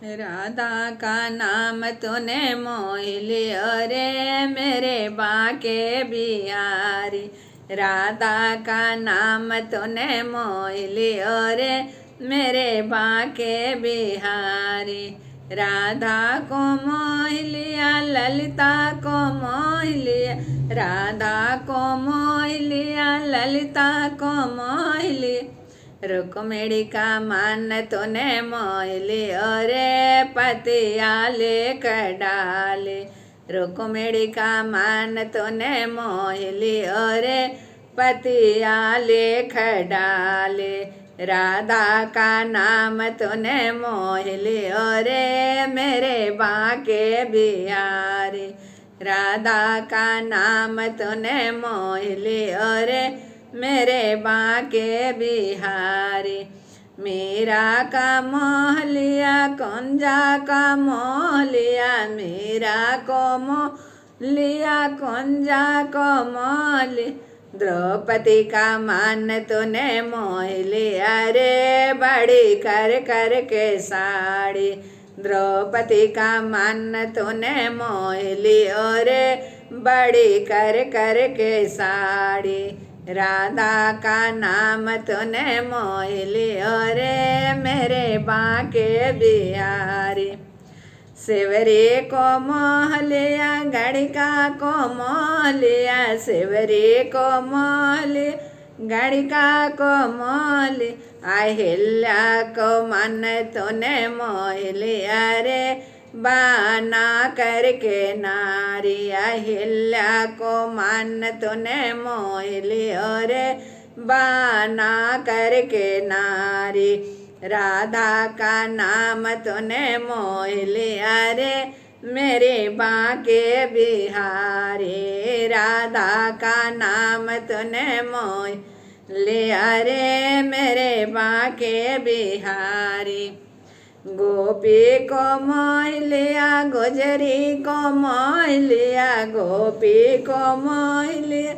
राधा का नाम तूने मोह लियो रे मेरे बाके बिहारी। राधा का नाम तूने मोह लियो रे मेरे बाके बिहारी। राधा को मोह लिया ललिता को मोह लिया। राधा को मोह लिया ललिता को मोह लिया। रुक्मिणी का मान तूने मोह लियो रे पतिया लेकर डाले। रुक्मिणी का मान तूने मोह लियो रे पतिया लेकर डाले। राधा का नाम तूने मोह लियो रे मेरे बाके बिहारी। राधा का नाम तूने मोह लियो रे मेरे बाके बिहारी। मीरा का मोह लिया कुंजा का मोह लिया। मीरा को मोह लिया कुंजा को मोह लिया। द्रौपदी का मान तूने मोह लिया रे बड़ी कर कर के साड़ी। द्रौपदी का मान तूने मोह लियो रे बड़ी कर कर के साड़ी। राधा का नाम तूने मोह लियो रे मेरे बाके बिहारी। सेवरी को मोह लिया गणिका को मोह लिया। सेवरी को मोह लिया गणिका को मोह लिया। अहिल्या को मन तूने मोह लिया रे बाना करके नारी। अहिल्या को मन तूने मोह लियो रे बाना करके नारी। राधा का नाम तूने मोह लिया रे मेरे बाके बिहारी। राधा का नाम तूने मोह लिया रे मेरे बाके बिहारी। गोपी को मोह लिया गुजरी को मोह लिया। गोपी को मोह लिया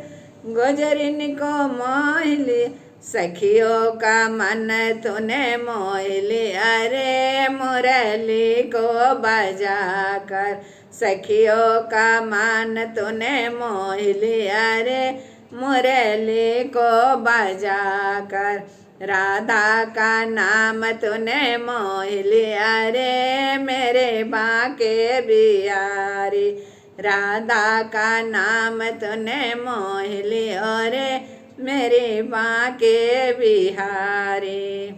गुजरिन को मोह लिया। सखियों का मन तूने मोह लिया रे मुरली को बजा कर। सखियों का मन तूने मोह लिया रे मुरली को बजा कर। राधा का नाम तूने मोह लिया रे मेरे बाके बिहारी। राधा का नाम तूने मोह लियो रे मेरे बाके बिहारी।